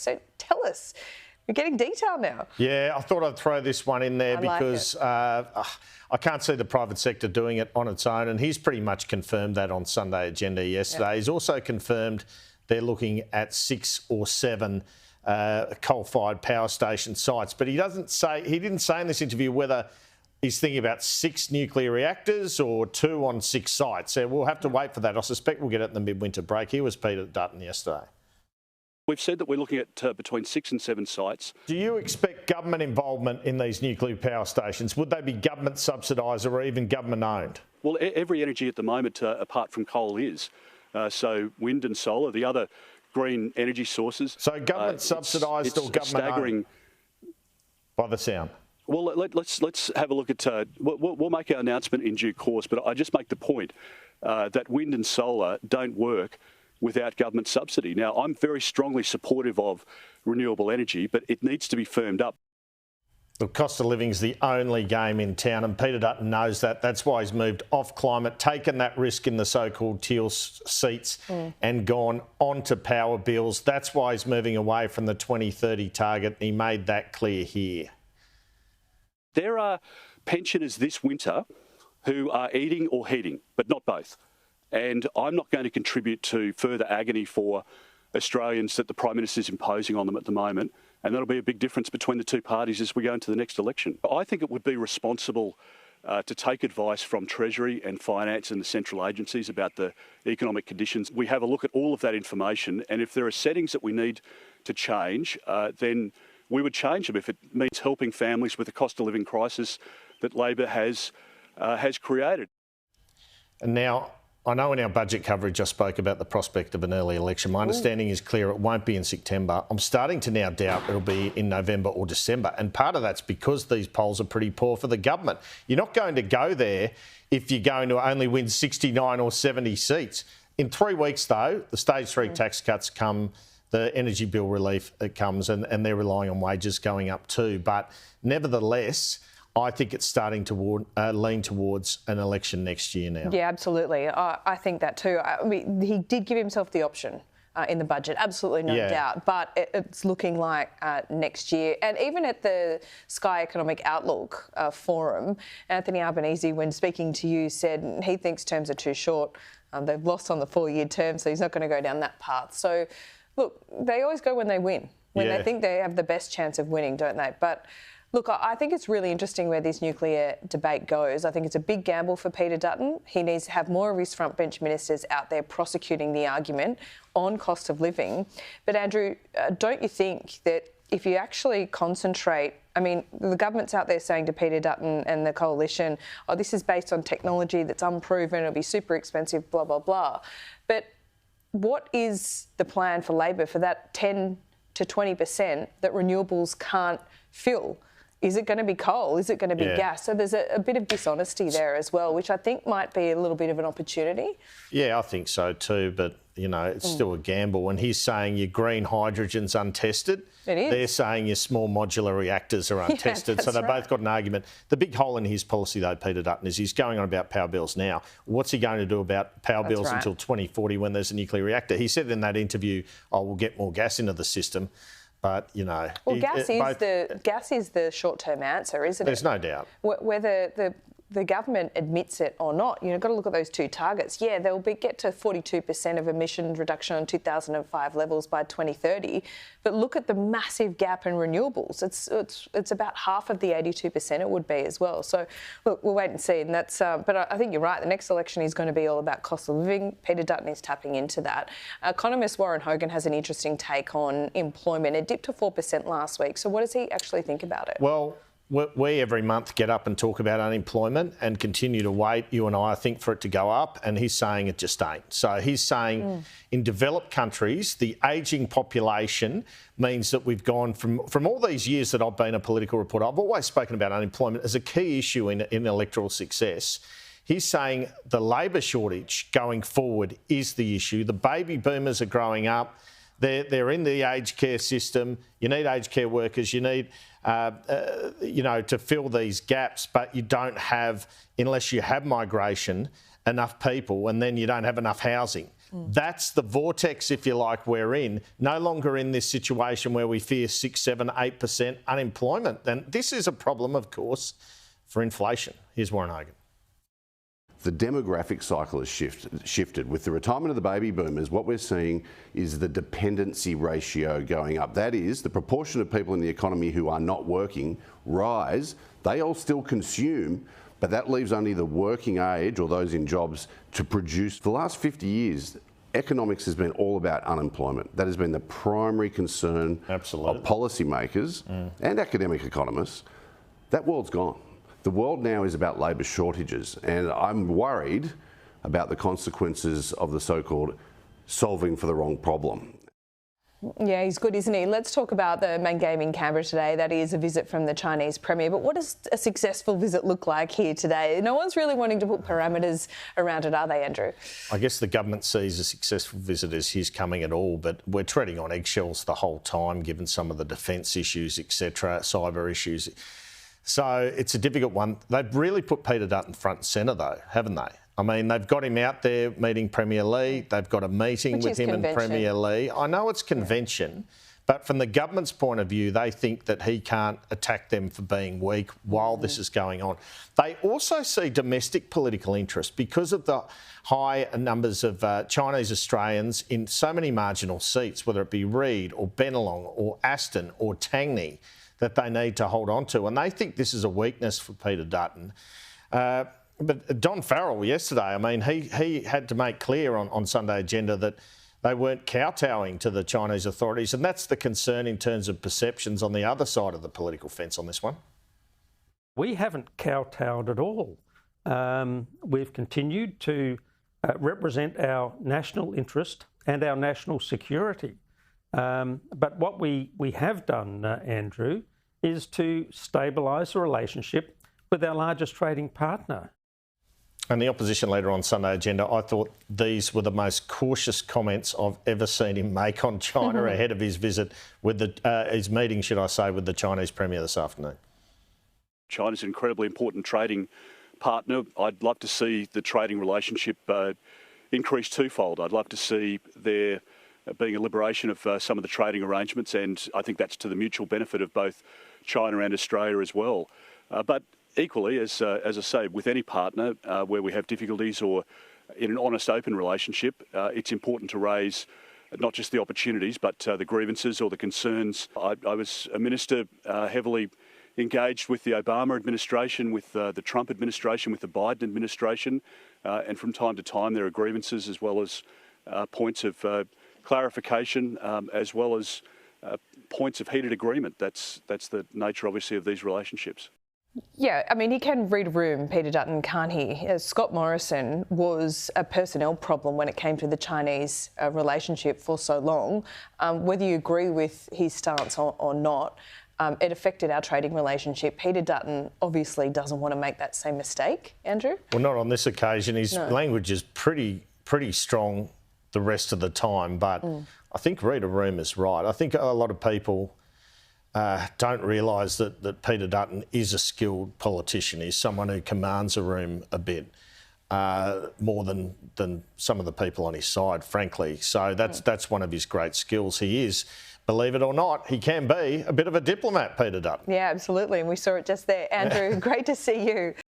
So tell us. We're getting detail now. Yeah, I thought I'd throw this one in there because I can't see the private sector doing it on its own, and he's pretty much confirmed that on Sunday Agenda yesterday. Yep. He's also confirmed they're looking at 6 or 7 coal-fired power station sites, but he didn't say in this interview whether he's thinking about 6 nuclear reactors or 2 on 6 sites. So we'll have to wait for that. I suspect we'll get it in the midwinter break. Here was Peter Dutton yesterday. We've said that we're looking at between 6 and 7 sites. Do you expect government involvement in these nuclear power stations? Would they be government subsidised or even government owned? Well, every energy at the moment, apart from coal, is. So wind and solar, the other green energy sources. So government subsidised or government owned? By the sound. Well, let's have a look at. We'll make our announcement in due course, but I just make the point that wind and solar don't work without government subsidy. Now, I'm very strongly supportive of renewable energy, but it needs to be firmed up. The cost of living is the only game in town, and Peter Dutton knows that. That's why he's moved off climate, taken that risk in the so-called teal seats and gone on to power bills. That's why he's moving away from the 2030 target. He made that clear here. There are pensioners this winter who are eating or heating, but not both. And I'm not going to contribute to further agony for Australians that the Prime Minister is imposing on them at the moment. And that'll be a big difference between the two parties as we go into the next election. I think it would be responsible to take advice from Treasury and Finance and the central agencies about the economic conditions. We have a look at all of that information, and if there are settings that we need to change, then we would change them if it means helping families with the cost of living crisis that Labor has created. And now, I know in our budget coverage I spoke about the prospect of an early election. My understanding is clear it won't be in September. I'm starting to now doubt it'll be in November or December. And part of that's because these polls are pretty poor for the government. You're not going to go there if you're going to only win 69 or 70 seats. In 3 weeks, though, the stage 3 tax cuts come, the energy bill relief comes, and they're relying on wages going up too. But nevertheless, I think it's starting to lean towards an election next year now. Yeah, absolutely. I think that too. I mean, he did give himself the option in the budget, absolutely no doubt. But it's looking like next year. And even at the Sky Economic Outlook Forum, Anthony Albanese, when speaking to you, said he thinks terms are too short. They've lost on the 4-year term, so he's not going to go down that path. So, look, they always go when they win, when they think they have the best chance of winning, don't they? But look, I think it's really interesting where this nuclear debate goes. I think it's a big gamble for Peter Dutton. He needs to have more of his frontbench ministers out there prosecuting the argument on cost of living. But Andrew, don't you think that if you actually concentrate, I mean, the government's out there saying to Peter Dutton and the coalition, oh, this is based on technology that's unproven, it'll be super expensive, blah, blah, blah. But what is the plan for Labor for that 10 to 20% that renewables can't fill? Is it going to be coal? Is it going to be gas? So there's a bit of dishonesty there as well, which I think might be a little bit of an opportunity. Yeah, I think so too, but, you know, it's still a gamble. And he's saying your green hydrogen's untested. It is. They're saying your small modular reactors are untested. So they've both got an argument. The big hole in his policy, though, Peter Dutton, is he's going on about power bills now. What's he going to do about power bills until 2040 when there's a nuclear reactor? He said in that interview, oh, we'll get more gas into the system. But, you know... Well, gas is the short-term answer, isn't it? There's no doubt. Whether the government admits it or not, you've got to look at those two targets. Yeah, they'll get to 42% of emissions reduction on 2005 levels by 2030, but look at the massive gap in renewables. It's about half of the 82% it would be as well. So, look, we'll wait and see. And that's, but I think you're right. The next election is going to be all about cost of living. Peter Dutton is tapping into that. Economist Warren Hogan has an interesting take on employment. It dipped to 4% last week. So what does he actually think about it? Well, we every month get up and talk about unemployment and continue to wait, you and I think, for it to go up, and he's saying it just ain't. So he's saying in developed countries, the ageing population means that we've gone from all these years that I've been a political reporter, I've always spoken about unemployment as a key issue in electoral success. He's saying the labour shortage going forward is the issue. The baby boomers are growing up. They're in the aged care system. You need aged care workers. You need, to fill these gaps, but you don't have, unless you have migration, enough people, and then you don't have enough housing. That's the vortex, if you like, we're in. No longer in this situation where we fear 6, 7, 8% unemployment. And this is a problem, of course, for inflation. Here's Warren Hogan. The demographic cycle has shifted. With the retirement of the baby boomers, what we're seeing is the dependency ratio going up. That is, the proportion of people in the economy who are not working rise. They all still consume, but that leaves only the working age or those in jobs to produce. For the last 50 years, economics has been all about unemployment. That has been the primary concern of policymakers and academic economists. That world's gone. The world now is about labour shortages, and I'm worried about the consequences of the so-called solving for the wrong problem. Yeah, he's good, isn't he? Let's talk about the main game in Canberra today. That is a visit from the Chinese Premier. But what does a successful visit look like here today? No one's really wanting to put parameters around it, are they, Andrew? I guess the government sees a successful visit as his coming at all, but we're treading on eggshells the whole time, given some of the defence issues, etc., cyber issues. So it's a difficult one. They've really put Peter Dutton front and centre, though, haven't they? I mean, they've got him out there meeting Premier Li. They've got a meeting with him and Premier Li. I know it's convention, but from the government's point of view, they think that he can't attack them for being weak while this is going on. They also see domestic political interest because of the high numbers of Chinese Australians in so many marginal seats, whether it be Reid or Bennelong or Aston or Tangney, that they need to hold on to. And they think this is a weakness for Peter Dutton. But Don Farrell yesterday, I mean, he had to make clear on Sunday Agenda that they weren't kowtowing to the Chinese authorities. And that's the concern in terms of perceptions on the other side of the political fence on this one. We haven't kowtowed at all. We've continued to represent our national interest and our national security. But what we have done, Andrew, is to stabilise the relationship with our largest trading partner. And the opposition leader on Sunday Agenda, I thought these were the most cautious comments I've ever seen him make on China ahead of his visit with his meeting, should I say, with the Chinese Premier this afternoon. China's an incredibly important trading partner. I'd love to see the trading relationship increase twofold. I'd love to see there being a liberation of some of the trading arrangements, and I think that's to the mutual benefit of both China and Australia as well. But equally, as I say, with any partner where we have difficulties or in an honest, open relationship, it's important to raise not just the opportunities, but the grievances or the concerns. I was a minister heavily engaged with the Obama administration, with the Trump administration, with the Biden administration, and from time to time there are grievances as well as points of clarification, as well as points of heated agreement. That's the nature, obviously, of these relationships. Yeah, I mean, he can read a room, Peter Dutton, can't he? Scott Morrison was a personnel problem when it came to the Chinese relationship for so long. Whether you agree with his stance or not, it affected our trading relationship. Peter Dutton obviously doesn't want to make that same mistake, Andrew? Well, not on this occasion. His language is pretty strong the rest of the time, but I think read a room is right. I think a lot of people don't realise that Peter Dutton is a skilled politician. He's someone who commands a room a bit more than some of the people on his side, frankly. So that's one of his great skills. He is, believe it or not, he can be a bit of a diplomat, Peter Dutton. Yeah, absolutely. And we saw it just there. Andrew, great to see you.